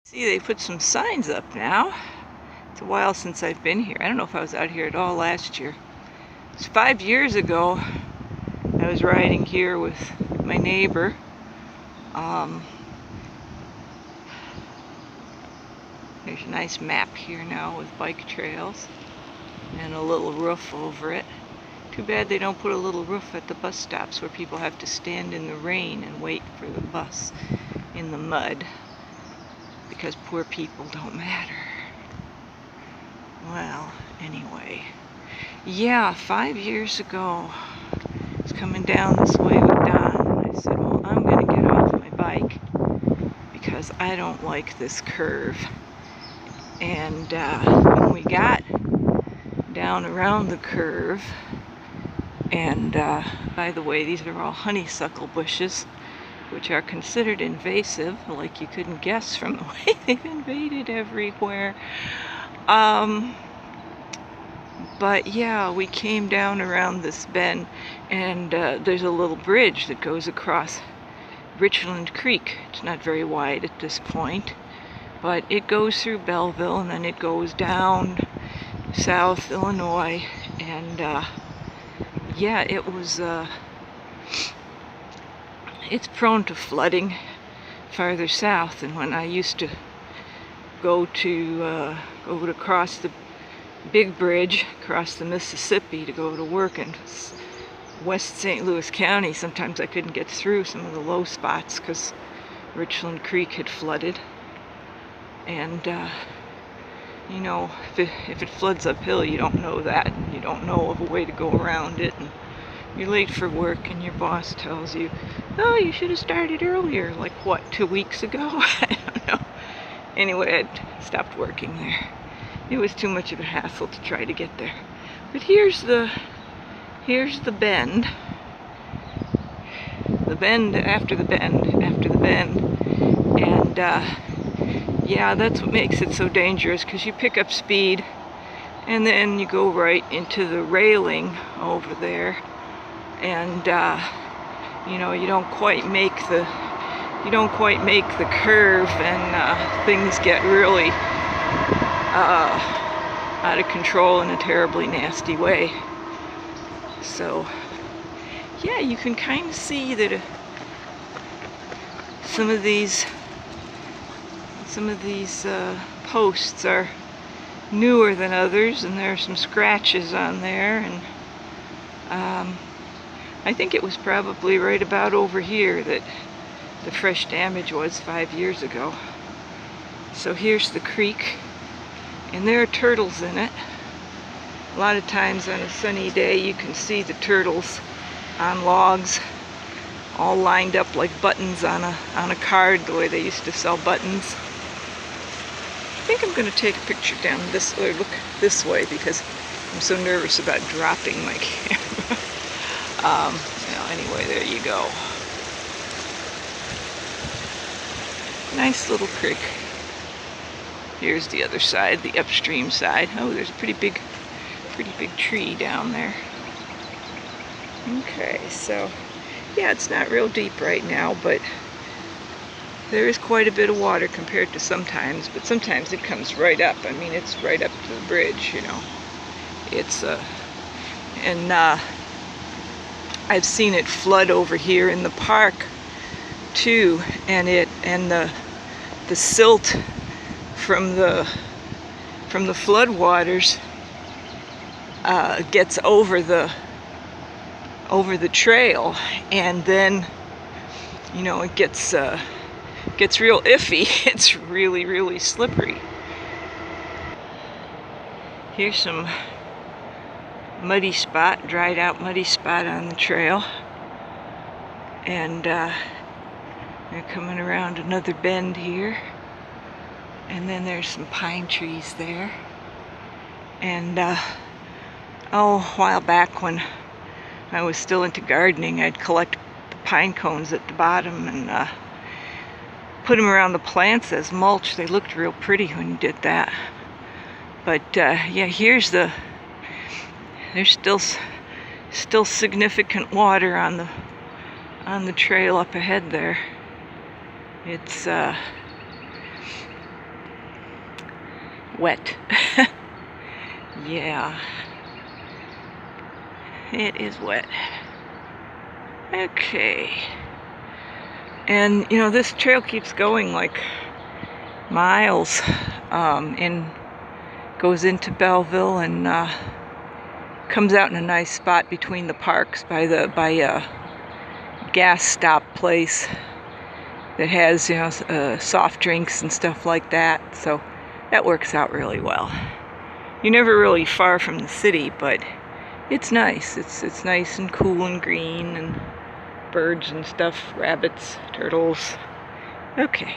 See, they put some signs up now. It's a while since I've been here. I don't know if I was out here at all last year. It was 5 years ago. I was riding here with my neighbor. There's a nice map here now with bike trails and a little roof over it. Too bad they don't put a little roof at the bus stops where people have to stand in the rain and wait for the bus in the mud, because poor people don't matter. Well, anyway, yeah, 5 years ago, I was coming down this way with Don, and I said, well, I'm going to get off my bike because I don't like this curve. And when we got down around the curve, and by the way, these are all honeysuckle bushes, which are considered invasive, like you couldn't guess from the way they've invaded everywhere. But yeah, we came down around this bend, and there's a little bridge that goes across Richland Creek. It's not very wide at this point, but it goes through Belleville, and then it goes down South Illinois, and yeah, it was it's prone to flooding farther south than when I used to go to cross the big bridge across the Mississippi to go to work in West St. Louis County. Sometimes I couldn't get through some of the low spots because Richland Creek had flooded. And you know, if it floods uphill, you don't know that, and you don't know of a way to go around it, and you're late for work, and your boss tells you, oh, you should have started earlier. Like, what, 2 weeks ago? I don't know. Anyway, I stopped working there. It was too much of a hassle to try to get there. But here's the bend. The bend after the bend after the bend. And yeah, that's what makes it so dangerous, because you pick up speed and then you go right into the railing over there, and you know, you don't quite make the curve, and things get really out of control in a terribly nasty way. So yeah, you can kind of see that some of these posts are newer than others, and there are some scratches on there, and I think it was probably right about over here that the fresh damage was 5 years ago. So here's the creek, and there are turtles in it. A lot of times on a sunny day you can see the turtles on logs, all lined up like buttons on a card, the way they used to sell buttons. I think I'm going to take a picture down this way, look this way, because I'm so nervous about dropping my camera. Anyway, there you go. Nice little creek. Here's the other side, the upstream side. Oh, there's a pretty big tree down there. Okay, so yeah, it's not real deep right now, but there is quite a bit of water compared to sometimes, but sometimes it comes right up. I mean, it's right up to the bridge, you know. It's and I've seen it flood over here in the park too, and the silt from the floodwaters gets over the trail, and then, you know, it gets real iffy. It's really slippery. Here's some dried out muddy spot on the trail, and they're coming around another bend here, and then there's some pine trees there. And a while back when I was still into gardening, I'd collect the pine cones at the bottom and put them around the plants as mulch. They looked real pretty when you did that. But yeah, there's still significant water on the trail up ahead there. It's wet. Yeah, it is wet. Okay, and you know, this trail keeps going like miles, and goes into Belleville and comes out in a nice spot between the parks by a gas stop place that has, you know, soft drinks and stuff like that. So that works out really well. You're never really far from the city, but it's nice. It's nice and cool and green and birds and stuff, rabbits, turtles. Okay.